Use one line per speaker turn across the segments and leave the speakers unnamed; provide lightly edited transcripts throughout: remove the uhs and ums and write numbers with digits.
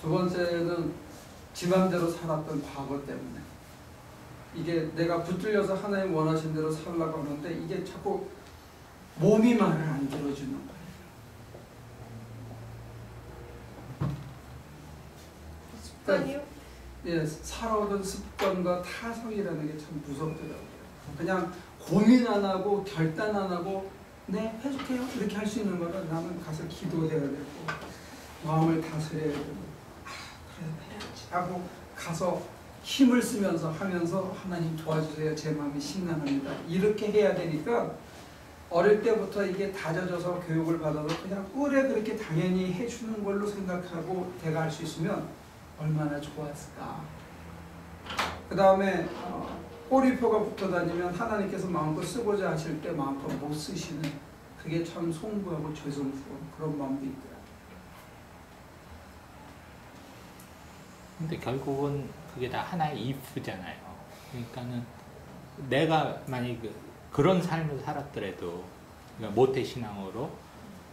두 번째는 지 맘대로 살았던 과거 때문에 이게 내가 붙들려서 하나님 원하신 대로 살려고 하는데 이게 자꾸 몸이 말을 안 들어주는 거예요.
습관이요?
예, 살아오던 습관과 타성이라는 게 참 무섭더라고요. 그냥 고민 안 하고 결단 안 하고 네 해줄게요 이렇게 할 수 있는 거는 나는 가서 기도해야 되고 마음을 다스려야 되고 그래 해야지 하고 가서 힘을 쓰면서 하면서 하나님 도와주세요 제 마음이 심란합니다 이렇게 해야 되니까 어릴 때부터 이게 다져져서 교육을 받아서 그냥 그래 그렇게 당연히 해주는 걸로 생각하고 내가 할 수 있으면 얼마나 좋았을까. 그 다음에 꼬리표가 붙어 다니면 하나님께서 마음껏 쓰고자 하실 때 마음껏 못 쓰시는 그게 참 송구하고 죄송스러운 그런 마음도 있더라고요.
근데 결국은 그게 다 하나의 if잖아요. 그러니까는 내가 만약 그런 삶을 살았더라도 그러니까 모태신앙으로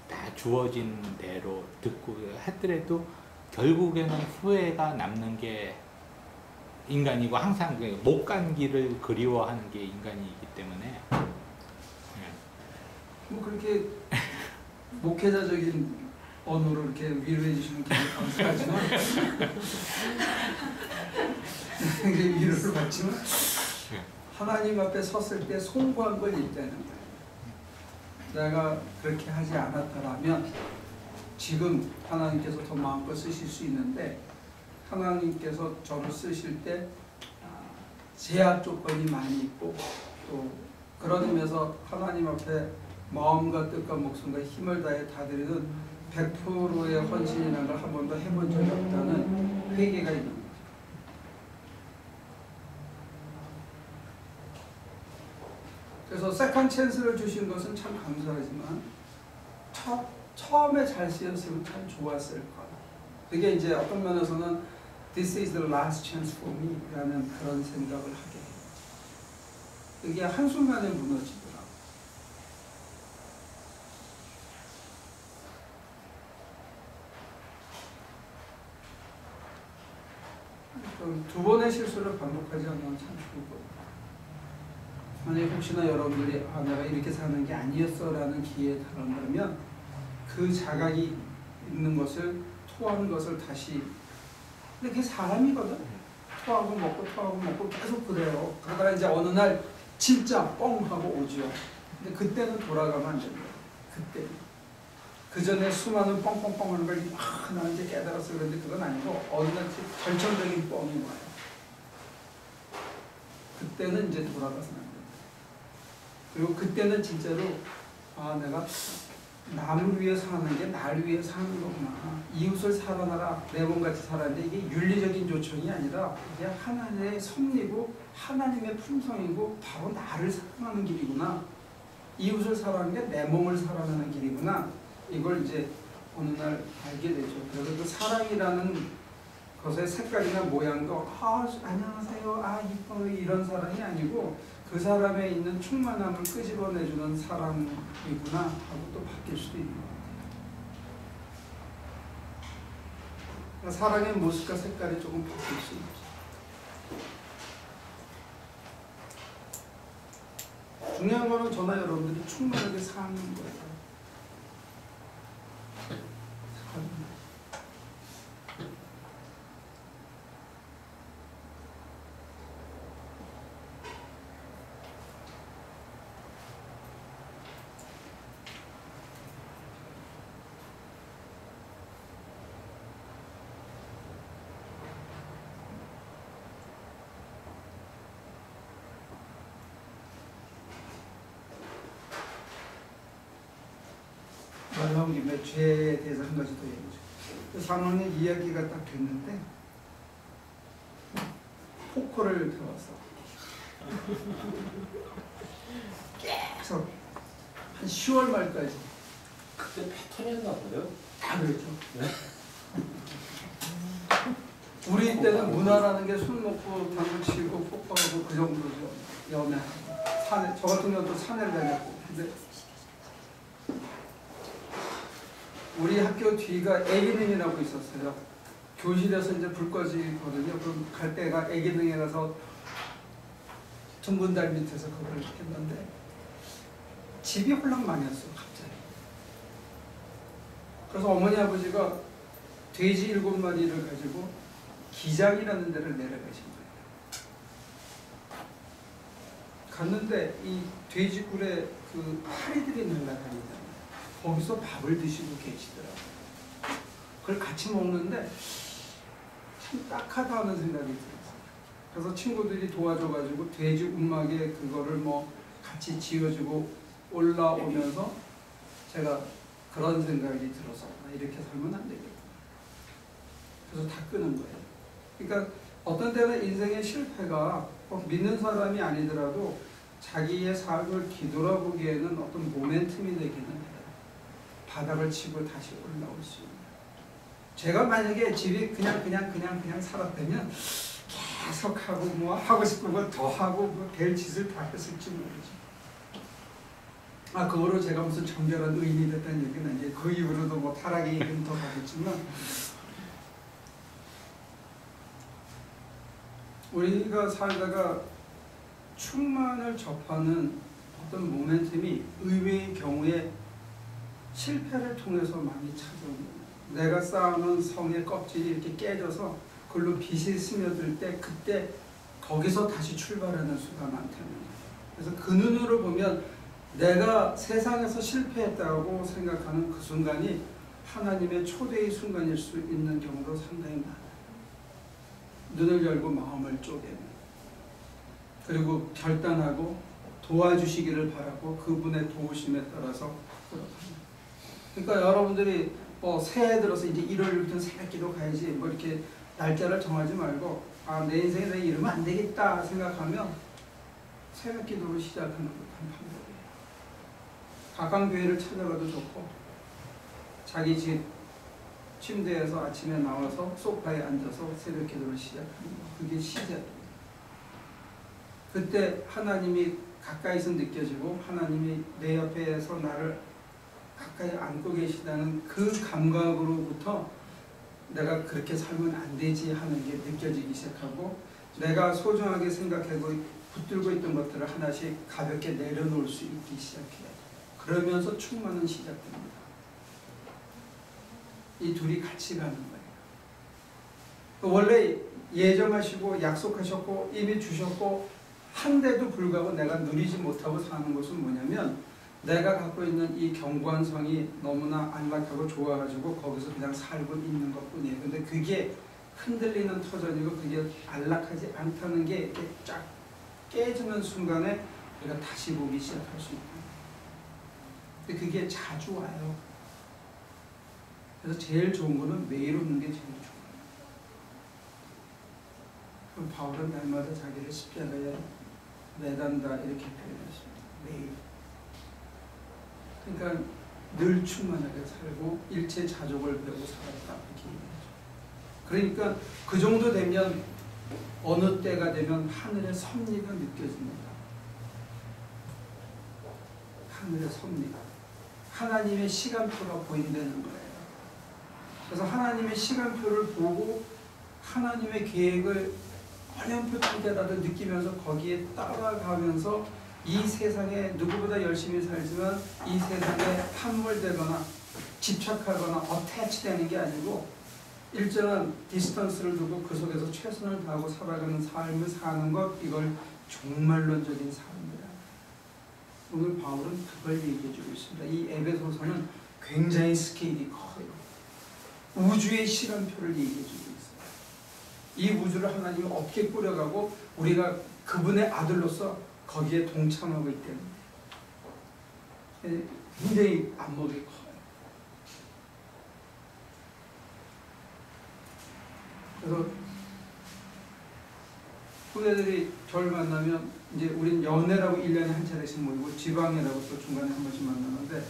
다 주어진 대로 듣고 했더라도 결국에는 후회가 남는 게 인간이고 항상 못 간 길을 그리워하는 게 인간이기 때문에
뭐 그렇게 목회자적인 언어로 이렇게 위로해 주시면 굉장히 감사하지만 굉장히 위로를 받지만 하나님 앞에 섰을 때 송구한 걸 있다는 거예요. 내가 그렇게 하지 않았더라면 지금 하나님께서 더 마음껏 쓰실 수 있는데 하나님께서 저를 쓰실 때 제약 조건이 많이 있고 또 그런 의미에서 하나님 앞에 마음과 뜻과 목숨과 힘을 다해 다드리는 100%의 헌신이라는 걸 한 번도 해본 적이 없다는 회개가 있는 거예요. 그래서 세컨 찬스를 주신 것은 참 감사하지만 처음에 잘 쓰였으면 참 좋았을 것. 그게 이제 어떤 면에서는 This is the last chance for me 라는 그런 생각을 하게 해요. 그게 한순간에 무너지더라고요. 두 번의 실수를 반복하지 않으면 참 좋을 것 같아요. 만약에 혹시나 여러분들이 내가 이렇게 사는 게 아니었어 라는 기회에 달한다면 그 자각이 있는 것을 토하는 것을 다시 근데 그게 사람이거든. 토하고 먹고 계속 그래요. 그러다가 이제 어느 날 진짜 뻥 하고 오죠. 근데 그때는 돌아가면 안 된다. 그때 그 전에 수많은 뻥뻥뻥 하는 걸 나는 이제 깨달았어 그런데 그건 아니고 어느 날 결정적인 뻥이 와요. 그때는 이제 돌아가서는 안 된다. 그리고 그때는 진짜로 내가 남을 위해 사는 게 나를 위해 사는 거구나. 이웃을 사랑하라. 내 몸같이 살았는데 이게 윤리적인 요청이 아니라 이게 하나님의 섭리고 하나님의 품성이고 바로 나를 사랑하는 길이구나. 이웃을 사랑하는 게 내 몸을 사랑하는 길이구나. 이걸 이제 어느 날 알게 되죠. 그래서 그 사랑이라는 것의 색깔이나 모양도 안녕하세요. 이뻐 이런 사랑이 아니고 그 사람에 있는 충만함을 끄집어내주는 사랑이구나 하고 또 바뀔 수도 있는 것 같아요. 그러니까 사랑의 모습과 색깔이 조금 바뀔 수 있죠. 중요한 거는 저나 여러분들이 충만하게 사는 거예요. 말나온 김에 죄에 대해서 한 가지 더 얘기해줘. 그 상황의 이야기가 딱 됐는데 포커를 들어서 계속 한 10월 말까지
그때 패턴이었나 보네요.
다 그랬죠.
네?
우리 때는 문화라는 게 술 먹고 당구 치고 포커하고 그 정도죠. 연애 산에 저 같은 경우도 산에를 다녔고 근데 우리 학교 뒤가 A님이라고 있었어요. 교실에서 이제 불 꺼지거든요. 그럼 갈 때가 애기능에 가서 둥근달 밑에서 그걸 했는데 집이 홀랑망했어요. 갑자기. 그래서 어머니 아버지가 돼지 7마리를 가지고 기장이라는 데를 내려가신 거예요. 갔는데 이 돼지굴에 그 파리들이 날아다니잖아요. 거기서 밥을 드시고 계시더라고요. 그걸 같이 먹는데 참 딱하다 하는 생각이 들었어요. 그래서 친구들이 도와줘가지고 돼지 움막에 그거를 뭐 같이 지어주고 올라오면서 제가 그런 생각이 들어서 이렇게 살면 안 되겠다. 그래서 다 끄는 거예요. 그러니까 어떤 때는 인생의 실패가 꼭 믿는 사람이 아니더라도 자기의 삶을 뒤돌아보기에는 어떤 모멘텀이 되기는 해요. 바닥을 치고 다시 올라올 수 있는. 제가 만약에 집이 그냥 살았다면 계속 하고 뭐 하고 싶은 거 더 하고 뭐 될 짓을 다 했을지 모르지. 그 후로 제가 무슨 정결한 의인이 됐다는 얘기는 아니에요. 그 이후로도 뭐 타락의 일은 더 가겠지만 우리가 살다가 충만을 접하는 어떤 모멘텀이 의외의 경우에 실패를 통해서 많이 찾아옵니다. 내가 쌓아놓은 성의 껍질이 이렇게 깨져서 그걸로 빛이 스며들 때 그때 거기서 다시 출발하는 수가 많다는 거예요. 그래서 그 눈으로 보면 내가 세상에서 실패했다고 생각하는 그 순간이 하나님의 초대의 순간일 수 있는 경우도 상당히 많아요. 눈을 열고 마음을 쪼개는, 그리고 결단하고 도와주시기를 바라고 그분의 도우심에 따라서 걸어가는. 그러니까 여러분들이 뭐 새해 들어서 이제 1월 6일 새벽기도 가야지 뭐 이렇게 날짜를 정하지 말고 내 인생에 내가 이러면 안 되겠다 생각하면 새벽기도로 시작하는 것도 한 방법이에요. 각광교회를 찾아가도 좋고 자기 집 침대에서 아침에 나와서 소파에 앉아서 새벽기도를 시작하는 거, 그게 시작이에요. 그때 하나님이 가까이서 느껴지고 하나님이 내 옆에서 나를 가까이 안고 계시다는 그 감각으로부터 내가 그렇게 살면 안 되지 하는 게 느껴지기 시작하고 내가 소중하게 생각하고 붙들고 있던 것들을 하나씩 가볍게 내려놓을 수 있기 시작해요. 그러면서 충만은 시작됩니다. 이 둘이 같이 가는 거예요. 원래 예정하시고 약속하셨고 이미 주셨고 한데도 불구하고 내가 누리지 못하고 사는 것은 뭐냐면 내가 갖고 있는 이 견고한 성이 너무나 안락하고 좋아가지고 거기서 그냥 살고 있는 것뿐이에요. 근데 그게 흔들리는 터전이고 그게 안락하지 않다는 게 이렇게 쫙 깨지는 순간에 우리가 다시 보기 시작할 수 있다. 근데 그게 자주 와요. 그래서 제일 좋은 거는 매일 오는 게 제일 좋아요. 그럼 바울은 날마다 자기를 십자가에 매단다 이렇게 표현했습니다. 매일. 그러니까 늘 충만하게 살고 일체 자족을 배우고 살았다 이렇게 얘기하죠. 그러니까 그 정도 되면 어느 때가 되면 하늘의 섭리가 느껴집니다. 하늘의 섭리가. 하나님의 시간표가 보인다는 거예요. 그래서 하나님의 시간표를 보고 하나님의 계획을 어렴풋하게라도 느끼면서 거기에 따라가면서 이 세상에 누구보다 열심히 살지만 이 세상에 함몰되거나 집착하거나 어태치되는 게 아니고 일정한 디스턴스를 두고 그 속에서 최선을 다하고 살아가는 삶을 사는 것, 이걸 종말론적인 삶이다. 오늘 바울은 그걸 얘기해주고 있습니다. 이 에베소서는 굉장히 스케일이 커요. 우주의 시간표를 얘기해주고 있어요. 이 우주를 하나님이 어떻게 꾸려가고 우리가 그분의 아들로서 거기에 동참하고 있기 때문에 굉장히 안목이 커요. 그래서 후배들이 저를 만나면 이제 우린 연애라고 1년에 한 차례씩 모이고 지방이라고 또 중간에 한 번씩 만나는데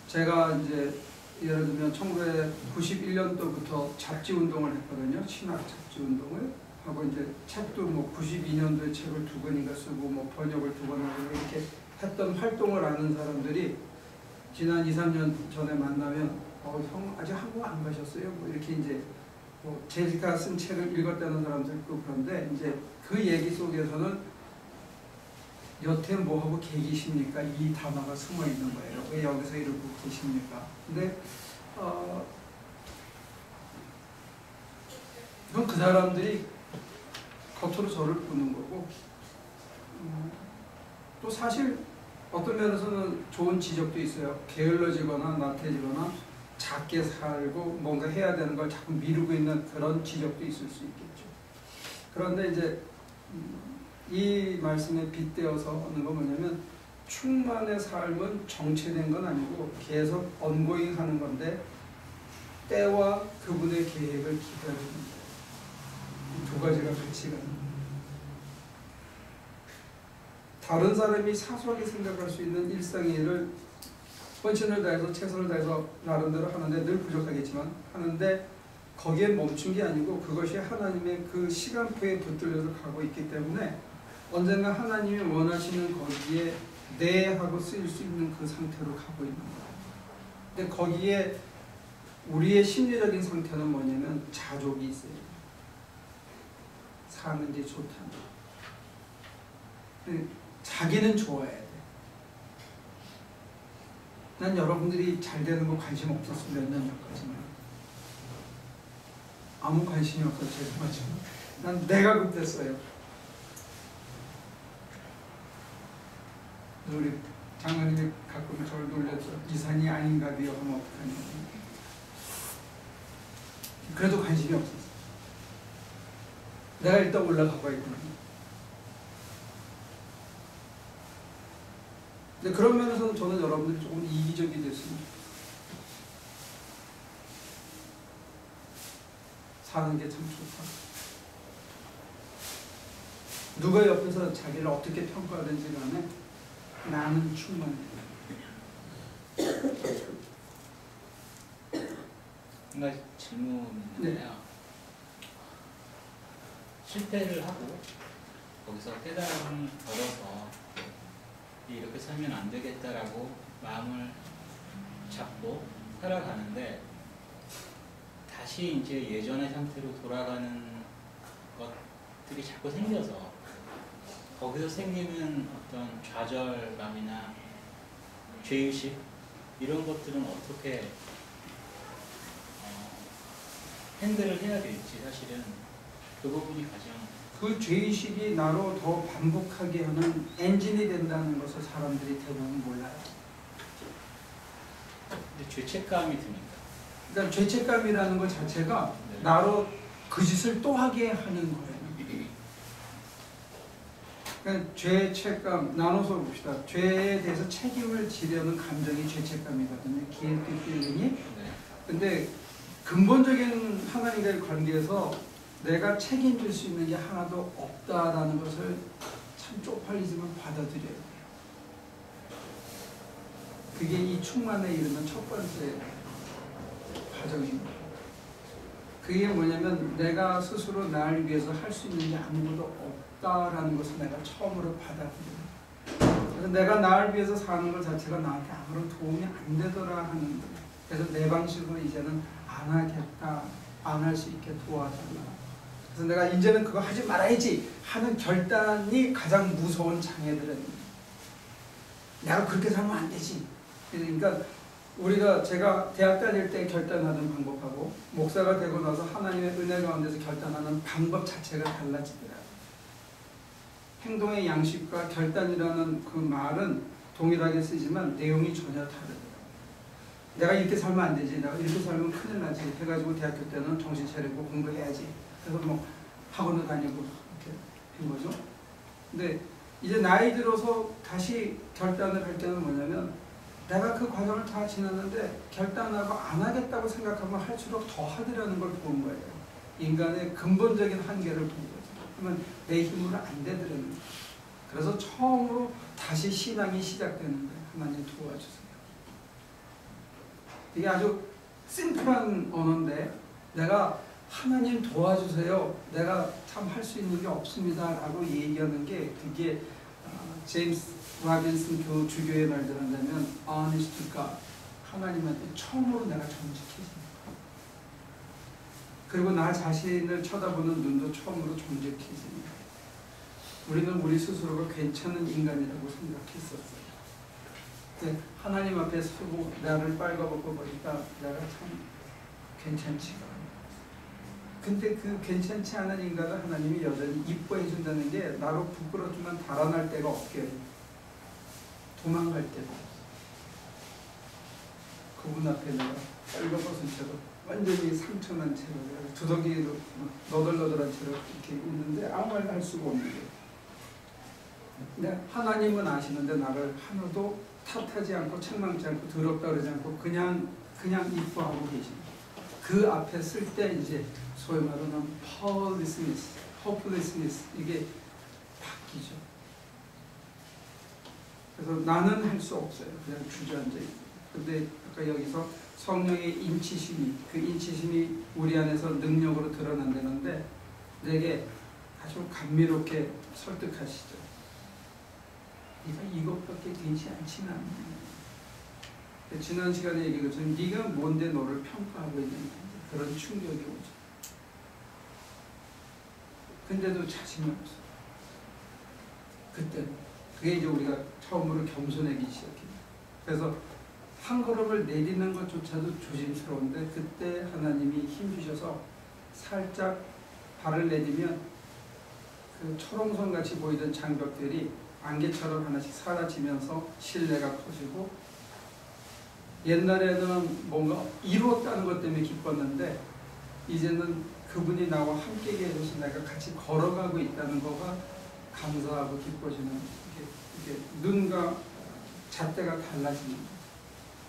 제가 이제 예를 들면 1991년도부터 잡지 운동을 했거든요. 신학 잡지 운동을 하고 이제 책도 뭐 92년도에 책을 2권인가 쓰고 뭐 번역을 2권 하고 이렇게 했던 활동을 아는 사람들이 지난 2, 3년 전에 만나면 형 아직 한국 안 가셨어요? 뭐 이렇게 이제 뭐 제시카 쓴 책을 읽었다는 사람도 있고 그런데 이제 그 얘기 속에서는 여태 뭐하고 계십니까? 이 단어가 숨어 있는 거예요. 왜 여기서 이러고 계십니까? 근데 이건 그 사람들이 겉으로 저를 보는 거고 또 사실 어떤 면에서는 좋은 지적도 있어요. 게을러지거나 나태해지거나 작게 살고 뭔가 해야 되는 걸 자꾸 미루고 있는 그런 지적도 있을 수 있겠죠. 그런데 이제 이 말씀에 빗대어서 하는 건 뭐냐면 충만의 삶은 정체된 건 아니고 계속 ongoing 하는 건데 때와 그분의 계획을 기다리는 거예요. 두 가지가 같이 가는 거예요. 다른 사람이 사소하게 생각할 수 있는 일상의 일을 헌신을 다해서 최선을 다해서 나름대로 하는데 늘 부족하겠지만 하는데 거기에 멈춘 게 아니고 그것이 하나님의 그 시간표에 붙들려서 가고 있기 때문에 언젠가 하나님이 원하시는 거기에 네 하고 쓰일 수 있는 그 상태로 가고 있는 거예요. 근데 거기에 우리의 심리적인 상태는 뭐냐면 자족이 있어요. 사는 게 좋다는 거. 자기는 좋아야 돼. 난 여러분들이 잘 되는 거 관심 없었어. 몇 년 전까지는. 아무 관심이 없어서 죄송하지만 난 내가 급했어요. 우리 장로님이 가끔 저를 놀려서 이산이 아닌가 비요 하면 어떡하냐. 그래도 관심이 없었어. 내가 일단 올라가고 있거든요. 근데 그런 면에서는 저는 여러분들이 조금 이기적이 됐습니다. 사는 게 참 좋다. 누가 옆에서 자기를 어떻게 평가하든지 간에 나는 충만해.
한 가지 질문이 있는데요. 네. 실패를 하고 거기서 깨달음을 얻어서 이렇게 살면 안 되겠다라고 마음을 잡고 살아가는데 다시 이제 예전의 상태로 돌아가는 것들이 자꾸 생겨서 거기서 생기는 어떤 좌절감이나 죄의식 이런 것들은 어떻게 핸들을 해야 될지 사실은 그 부분이 가장
그 죄의식이 나로 더 반복하게 하는 엔진이 된다는 것을 사람들이 대부분 몰라요.
근데 죄책감이 드니까.
그러니까 죄책감이라는 것 자체가
네.
나로 그 짓을 또 하게 하는 거예요. 그러니까 죄책감 나눠서 봅시다. 죄에 대해서 책임을 지려는 감정이 죄책감이거든요. guilty feeling이.
네.
근데 근본적인 하나님과의 관계에서 내가 책임질 수 있는 게 하나도 없다라는 것을 참 쪽팔리지만 받아들여야 돼요. 그게 이 충만에 이르는 첫 번째 과정입니다. 그게 뭐냐면 내가 스스로 나를 위해서 할 수 있는 게 아무것도 없다라는 것을 내가 처음으로 받아들여요. 그래서 내가 나를 위해서 사는 것 자체가 나한테 아무런 도움이 안 되더라 하는 거예요. 그래서 내 방식으로 이제는 안 하겠다, 안 할 수 있게 도와달라. 그래서 내가 이제는 그거 하지 말아야지 하는 결단이 가장 무서운 장애들은 내가 그렇게 살면 안 되지. 그러니까 제가 대학 다닐 때 결단하는 방법하고 목사가 되고 나서 하나님의 은혜 가운데서 결단하는 방법 자체가 달라지더라고요. 행동의 양식과 결단이라는 그 말은 동일하게 쓰지만 내용이 전혀 다르더라고요. 내가 이렇게 살면 안 되지, 내가 이렇게 살면 큰일 나지 해가지고 대학교 때는 정신 차리고 공부해야지. 그래서 뭐 학원도 다니고 이렇게 된 거죠. 근데 이제 나이 들어서 다시 결단을 할 때는 뭐냐면 내가 그 과정을 다 지났는데 결단하고 안 하겠다고 생각하면 할수록 더 하더라는 걸 본 거예요. 인간의 근본적인 한계를 본 거죠. 그러면 내 힘으로 안 되더라는 거예요. 그래서 처음으로 다시 신앙이 시작되는 거예요. 하나님 도와주세요. 이게 아주 심플한 언어인데 내가 하나님 도와주세요. 내가 참 할 수 있는 게 없습니다. 라고 얘기하는 게 그게 제임스 라빈슨 주교의 말대로 한다면 honest to God. 하나님한테 처음으로 내가 정직해지는 거예요. 그리고 나 자신을 쳐다보는 눈도 처음으로 정직해집니다. 우리는 우리 스스로가 괜찮은 인간이라고 생각했었어요. 근데 하나님 앞에 서고 나를 빨가벗고 보니까 내가 참 괜찮지가 않아요. 근데 그 괜찮지 않은 인간을 하나님이 여전히 이뻐해 준다는 게 나로 부끄러지만 달아날 데가 없게 해요. 도망갈 데가 없어. 그분 앞에 내가 빨가벗은 채로 완전히 상처난 채로 두더기로 너덜너덜한 채로 이렇게 있는데 아무 말 할 수가 없는 거예요. 근데 하나님은 아시는데 나를 하나도 탓하지 않고 책망치 않고 더럽다 그러지 않고 그냥 이뻐하고 계십니다. 그 앞에 쓸 때 이제 소위 말하는 hopelessness 이게 바뀌죠. 그래서 나는 할 수 없어요. 그냥 주저앉아 있고. 근데 아까 여기서 성령의 인치심이 그 인치심이 우리 안에서 능력으로 드러난다는데 내게 아주 감미롭게 설득하시죠. 네가 이것밖에 되지 않지만 지난 시간에 얘기한 것처럼 네가 뭔데 너를 평가하고 있는 그런 충격이 오죠. 근데도 자신이 없어. 그때 그게 이제 우리가 처음으로 겸손하기 시작해요. 그래서 한 걸음을 내딛는 것조차도 조심스러운데 그때 하나님이 힘 주셔서 살짝 발을 내디면 그 초롱성 같이 보이던 장벽들이 안개처럼 하나씩 사라지면서 신뢰가 커지고 옛날에는 뭔가 이루었다는 것 때문에 기뻤는데 이제는 그분이 나와 함께 계셔서 내가 같이 걸어가고 있다는 거가 감사하고 기뻐지는 이게 눈과 잣대가 달라지는 거예요.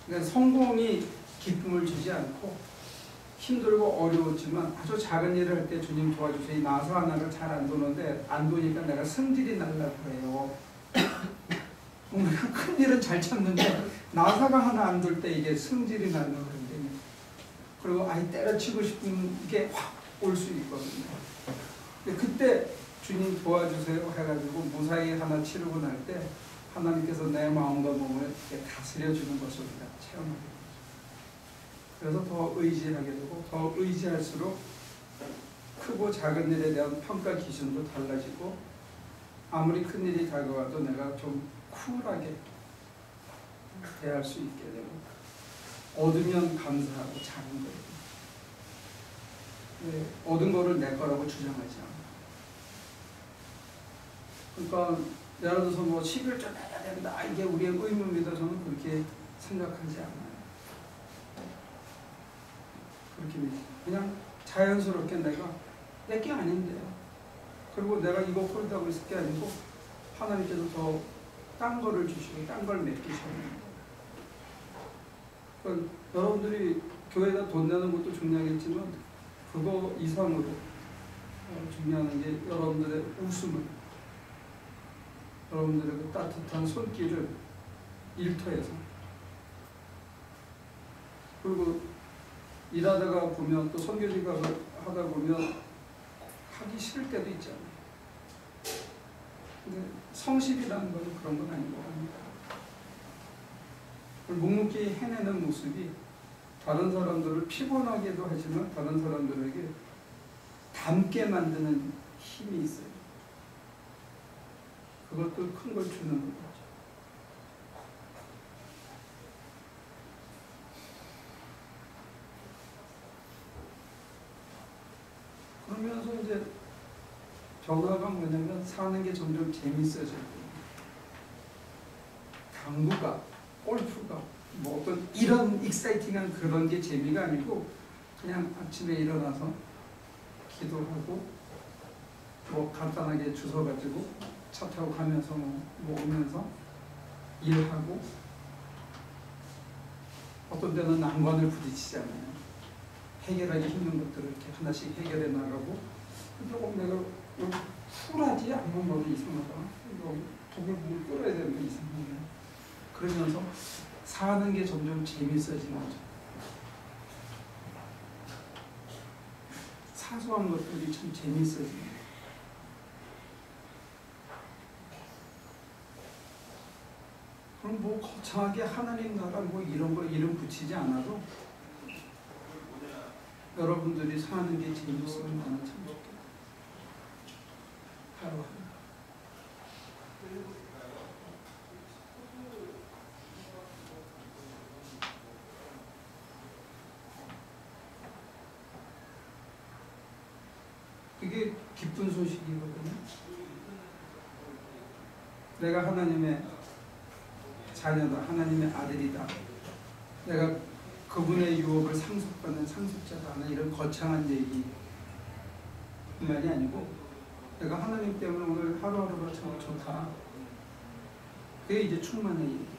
그러니까 성공이 기쁨을 주지 않고 힘들고 어려웠지만 아주 작은 일을 할 때 주님 도와주세요. 이 나사 하나를 잘 안 도는데 안 도니까 내가 승질이 날라고 해요. 큰 일은 잘 참는데 나사가 하나 안 돌 때 이게 승질이 나는 건데 그리고 아이 때려치고 싶은 게 확 올 수 있거든요. 근데 그때 주님 도와주세요 해가지고 무사히 하나 치르고 날 때 하나님께서 내 마음과 몸을 다스려주는 것을 우리가 체험하게 되죠. 그래서 더 의지하게 되고 더 의지할수록 크고 작은 일에 대한 평가 기준도 달라지고 아무리 큰 일이 다가와도 내가 좀 쿨하게 대할 수 있게 되고 얻으면 감사하고 작은 거예요. 얻은 거를 내 거라고 주장하지 않아요. 그러니까 예를 들어서 뭐 11조 내야 된다 이게 우리의 의무입니다. 저는 그렇게 생각하지 않아요. 그렇게 그냥 자연스럽게 내가 내 게 아닌데요. 그리고 내가 이거 홀다고 있을 게 아니고 하나님께서 더 딴 거를 주시고 딴 걸 맡기셨는데 그러니까 여러분들이 교회에다 돈 내는 것도 중요하겠지만 그거 이상으로 중요한 게 여러분들의 웃음을 여러분들의 그 따뜻한 손길을 일터에서 그리고 일하다가 보면 또 선교지 가서 하다 보면 하기 싫을 때도 있잖아요. 근데 성실이라는 건 그런 건 아닌 것 같습니다. 묵묵히 해내는 모습이 다른 사람들을 피곤하게도 하지만 다른 사람들에게 닮게 만드는 힘이 있어요. 그것도 큰 걸 주는 거죠. 그러면서 이제 변화가 뭐냐면 사는 게 점점 재밌어지고 당구가 골프가 뭐 어떤 이런 익사이팅한 그런 게 재미가 아니고 그냥 아침에 일어나서 기도하고 뭐 간단하게 주워가지고 차 타고 가면서 뭐 오면서 일하고 어떤 때는 난관을 부딪히잖아요. 해결하기 힘든 것들을 이렇게 하나씩 해결해 나가고 조금 내가 쿨하지 않는 거는 이상하다. 독을 물 끓여야 되는 게 이상하네. 그러면서 사는 게 점점 재밌어지는 거죠. 사소한 것들이 참 재밌어지는 거죠. 그럼 뭐 거창하게 하나님 나라 뭐 이런 거 이름 붙이지 않아도 여러분들이 사는 게 재밌으면 나는 참 좋겠다. 하루하루. 그게 기쁜 소식이거든요. 내가 하나님의 자녀다, 하나님의 아들이다. 내가 그분의 유혹을 상속받는 상속자다 하는 이런 거창한 얘기만이 아니고 내가 하나님 때문에 오늘 하루하루가 참 좋다. 그게 이제 충만의 얘기예요.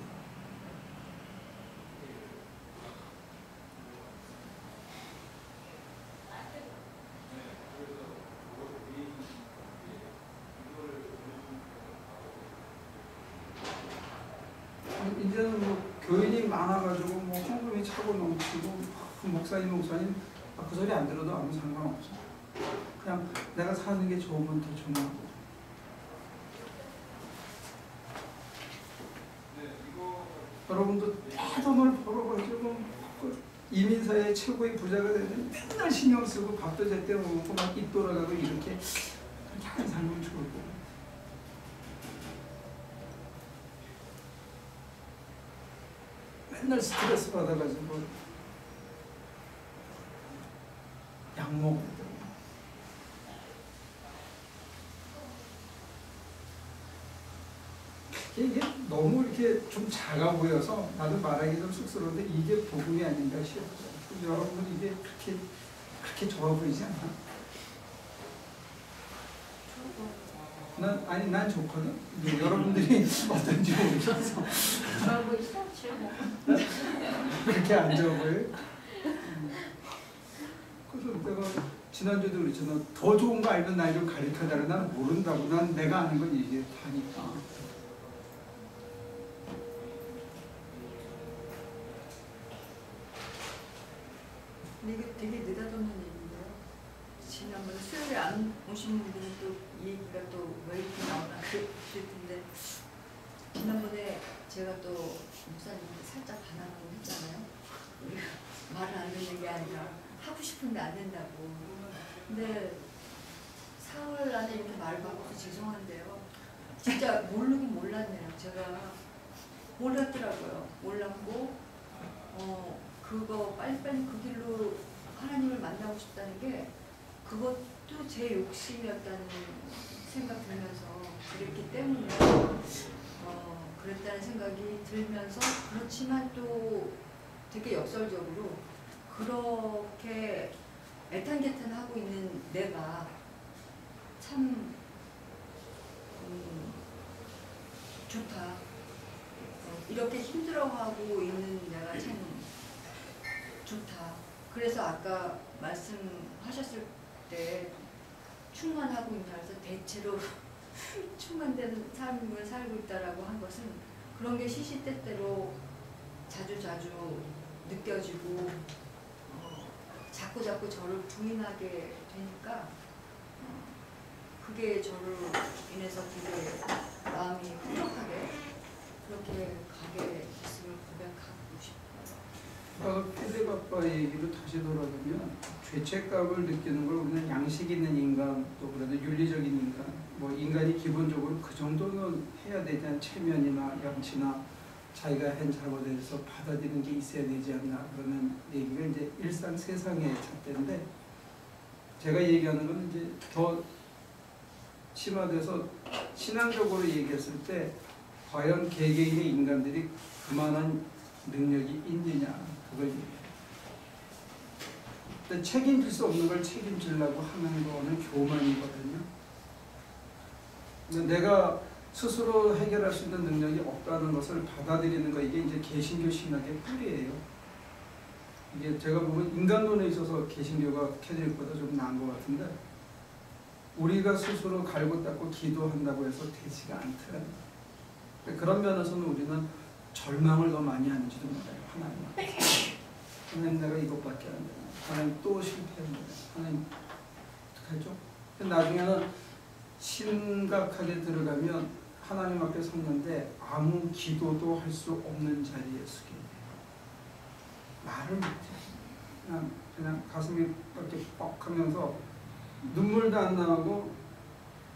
이제는 뭐 교인이 많아가지고 뭐 헌금이 차고 넘치고 목사님 그 소리 안 들어도 아무 상관없어. 그냥 내가 사는 게 좋으면 더 중요하고. 여러분도 대돈을 벌어가지고 이민사의 최고의 부자가 되면 맨날 신경 쓰고 밥도 제때 먹고 막 입 돌아가고 이렇게 하는 삶은 좋을 거고. 맨날 스트레스 받아가지고 약 먹어야 돼. 이게 너무 이렇게 좀 작아 보여서 나도 말하기 좀 쑥스러운데 이게 복음이 아닌가 싶어요. 여러분 이게 그렇게 좋아 보이지 않아? 난 좋거든. 여러분들이 어떤지 모르겠어.
저하고 있었죠.
그렇게 안 좋아 보여? 그래서 내가 지난주에도 그랬잖아. 더 좋은 거 알면 날 좀 가르쳐달라. 나는 모른다고. 난 내가 아는 건 이게 다니까.
근데 이게 되게 느닷없는 얘기인데요. 지난번에 수요일에 안 오신 분들은 또 이 얘기가 또 왜 이렇게 나오나 그랬는데 지난번에 제가 또 목사님한테 살짝 반항을 했잖아요. 말을 안 듣는 게 아니라 하고 싶은데 안 된다고. 근데 사흘 안에 이렇게 말을 바꿔서 죄송한데요. 진짜 모르긴 몰랐네요. 제가 몰랐더라고요. 몰랐고 그거 빨리빨리 그 길로 하나님을 만나고 싶다는 게 그것도 제 욕심이었다는 생각 들면서 그랬기 때문에 그랬다는 생각이 들면서 그렇지만 또 되게 역설적으로 그렇게 애탄게탄하고 있는 내가 참 좋다. 이렇게 힘들어하고 있는 내가 참 좋다. 그래서 아까 말씀하셨을 때 충만하고 있냐 해서 대체로 충만된 삶을 살고 있다라고 한 것은 그런 게 시시때때로 자주자주 느껴지고 자꾸 저를 부인하게 되니까 그게 저를 인해서 되게 마음이 풍족하게 그렇게 가게 됐음을 고백하고 싶어요.
피데바빠 얘기로 다시 돌아가면 죄책감을 느끼는 걸 우리는 양식 있는 인간 또 그래도 윤리적인 인간 뭐 인간이 기본적으로 그 정도는 해야 되지 않나 체면이나 양치나 자기가 한 잘못에 대해서 받아들이는 게 있어야 되지 않나 그러는 얘기가 이제 일상 세상의 잣대인데 제가 얘기하는 건 이제 더 심화돼서 신앙적으로 얘기했을 때 과연 개개인의 인간들이 그만한 능력이 있느냐 그걸 얘기해요. 책임질 수 없는 걸 책임지려고 하는 거는 교만이거든요. 근데 내가 스스로 해결할 수 있는 능력이 없다는 것을 받아들이는 거 이게 이제 개신교 신학의 뿌리예요. 이게 제가 보면 인간론에 있어서 개신교가 캐톨릭보다 좀 나은 것 같은데 우리가 스스로 갈고 닦고 기도한다고 해서 되지가 않더라고요. 그런 면에서는 우리는 절망을 더 많이 하는지도 몰라요. 하나님한테. 하나님 내가 이것밖에 안 되나. 하나님 또 실패했는데. 하나님 어떡하죠? 나중에는 심각하게 들어가면 하나님 앞에 섰는데 아무 기도도 할 수 없는 자리에 서게 돼요. 말을 못해요. 그냥 가슴이 이렇게 뻑하면서 눈물도 안 나고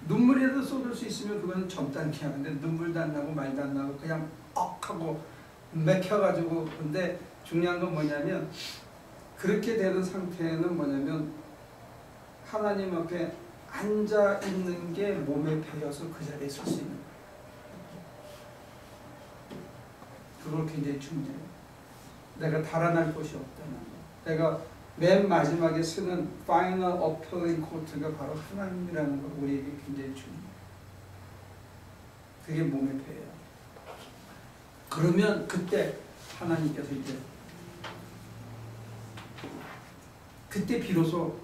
눈물이라도 쏟을 수 있으면 그건 젊다는 게 아닌데 눈물도 안 나고 말도 안 나고 그냥 하고 맥혀가지고. 근데 중요한 건 뭐냐면 그렇게 되는 상태는 뭐냐면 하나님 앞에 앉아 있는 게 몸에 배어서 그 자리에 설 수 있는 거예요. 그걸 굉장히 중요해요. 내가 달아날 곳이 없다는 거. 내가 맨 마지막에 쓰는 Final Appealing Quote가 바로 하나님이라는 거 우리에게 굉장히 중요해요. 그게 몸에 배어요. 그러면 그때 하나님께서 이제 그때 비로소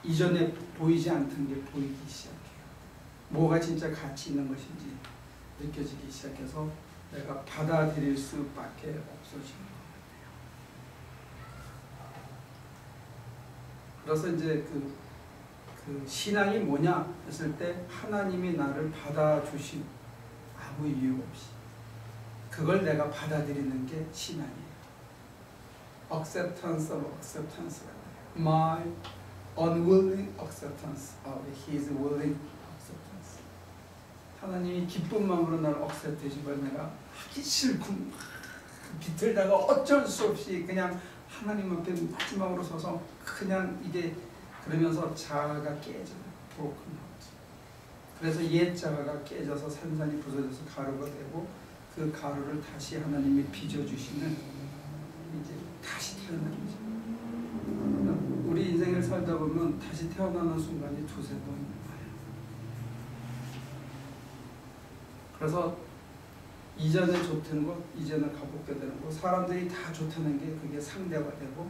이전에 보이지 않던 게 보이기 시작해요. 뭐가 진짜 가치 있는 것인지 느껴지기 시작해서 내가 받아들일 수밖에 없어지는 것 같아요. 그래서 이제 그 신앙이 뭐냐 했을 때 하나님이 나를 받아주신 아무 이유 없이 그걸 내가 받아들이는 게 신앙이에요. Acceptance of acceptance가 돼요. My unwilling acceptance of His willing acceptance. 하나님이 기쁜 마음으로 나를 accept 해주면 내가 하기 싫고 비틀다가 어쩔 수 없이 그냥 하나님 앞에 마지막으로 서서 그냥 이게 그러면서 자아가 깨져요. broken heart. 그래서 옛 자아가 깨져서 산산이 부서져서 가루가 되고 그 가루를 다시 하나님이 빚어주시는 이제 다시 태어나는 거죠. 우리 인생을 살다 보면 다시 태어나는 순간이 두세 번 와요. 그래서 이전에 좋던 것, 이전에 가볍게 되는 것, 사람들이 다 좋다는 게 그게 상대가 되고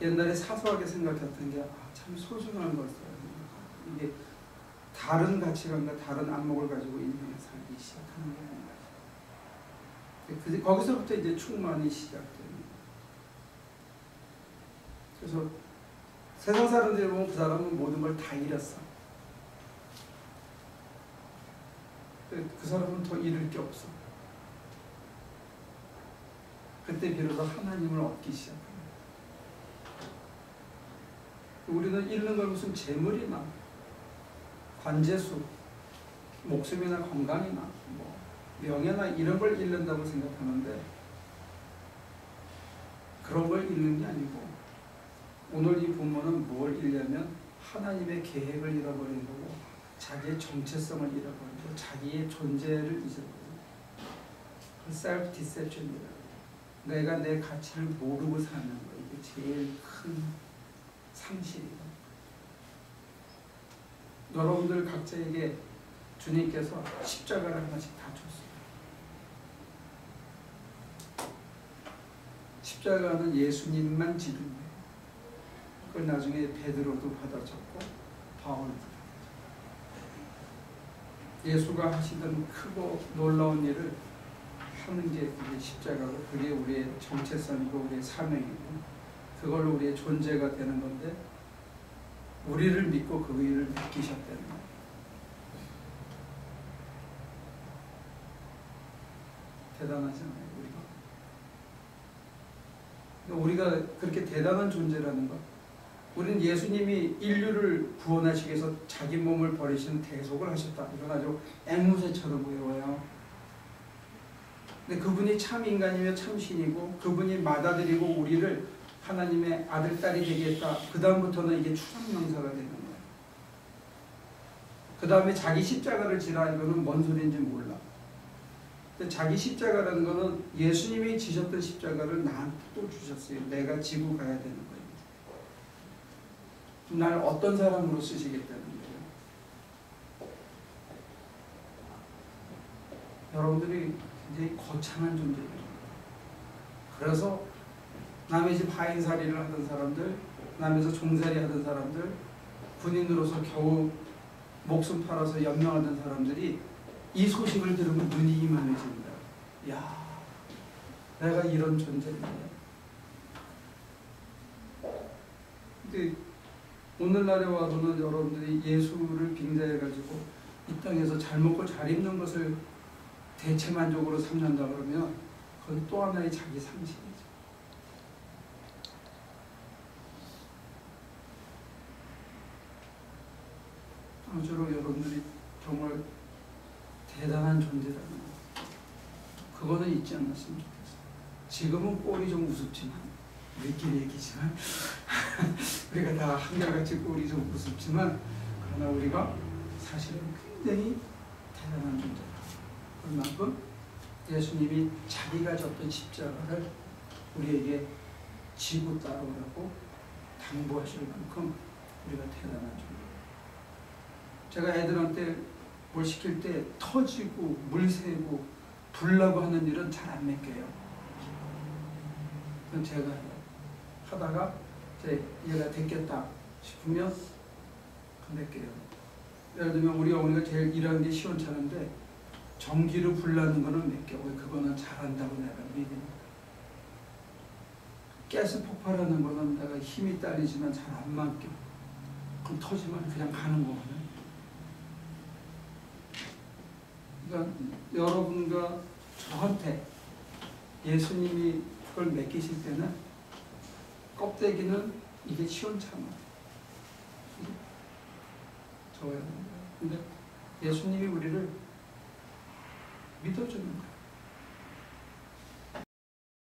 옛날에 사소하게 생각했던 게 참 소중한 것을 이게 다른 가치관과 다른 안목을 가지고 인생을 살기 시작하는 거예요. 거기서부터 이제 충만이 시작됩니다. 그래서 세상 사람들이 보면 그 사람은 모든 걸 다 잃었어. 그 사람은 더 잃을 게 없어. 그때 비로소 하나님을 얻기 시작합니다. 우리는 잃는 걸 무슨 재물이나 관제수, 목숨이나 건강이나 뭐 명예나 이런 걸 잃는다고 생각하는데 그런 걸 잃는 게 아니고 오늘 이 본문은 뭘 잃냐면 하나님의 계획을 잃어버린 거고 자기의 정체성을 잃어버리고 자기의 존재를 잊어버리고 셀프 디셉션이라고 내가 내 가치를 모르고 사는 거 이게 제일 큰 상실이다. 여러분들 각자에게 주님께서 십자가를 하나씩 다 줬어요. 십자가는 예수님만 지른 거예요. 그걸 나중에 베드로도 받아줬고 바울도 받아줬고 예수가 하시던 크고 놀라운 일을 하는 게 그게 십자가고 그게 우리의 정체성이고 우리의 사명이고 그걸로 우리의 존재가 되는 건데 우리를 믿고 그 일을 맡기셨다는 거예요. 대단하잖아요. 우리가 그렇게 대단한 존재라는 것. 우리는 예수님이 인류를 구원하시기 위해서 자기 몸을 버리시는 대속을 하셨다. 이건 아주 앵무새처럼 외워요. 근데 그분이 참 인간이며 참 신이고 그분이 받아들이고 우리를 하나님의 아들, 딸이 되게 했다. 그 다음부터는 이게 추상명사가 되는 거예요. 그 다음에 자기 십자가를 지라. 이거는 뭔 소리인지 몰라. 근데 자기 십자가라는 거는 예수님이 지셨던 십자가를 나한테 또 주셨어요. 내가 지고 가야 되는 거예요. 날 어떤 사람으로 쓰시겠다는 거예요. 여러분들이 굉장히 거창한 존재입니다. 그래서 남의 집 하인살이를 하던 사람들, 남에서 종살이 하던 사람들, 군인으로서 겨우 목숨 팔아서 연명하던 사람들이 이 소식을 들으면 눈이 이만해집니다. 야, 내가 이런 존재인데. 근데 오늘날에 와서는 여러분들이 예수를 빙자해가지고 이 땅에서 잘 먹고 잘 입는 것을 대체만족으로 삼는다 그러면 그건 또 하나의 자기 상실이죠. 아무쪼록 여러분들이 정말 대단한 존재라는 거. 그거는 잊지 않았으면 좋겠어요. 지금은 꼴이 좀 우습지만, 우리끼리 얘기지만, 우리가 다 한결같이 꼴이 좀 우습지만, 그러나 우리가 사실은 굉장히 대단한 존재다. 그만큼 예수님이 자기가 졌던 십자가를 우리에게 지고 따라오라고 당부하실 만큼 우리가 대단한 존재다. 제가 애들한테 뭘 시킬 때 터지고 물 새고 불나고 하는 일은 잘 안 맡겨요. 그건 제가 해요. 하다가 이제 얘가 됐겠다 싶으면 맡겨요. 예를 들면 우리 어머니가 제일 일하는 게 시원찮은데 전기로 불나는 거는 맡겨. 왜 그거는 잘한다고 내가 믿으니까. 가스 폭발하는 거는 내가 힘이 딸리지만 잘 안 맡겨. 그럼 터지면 그냥 가는 거거든. 그러니까 여러분과 저한테 예수님이 그걸 맡기실 때는 껍데기는 이게 시원찮아. 저예요. 근데 예수님이 우리를 믿어주는 거예요.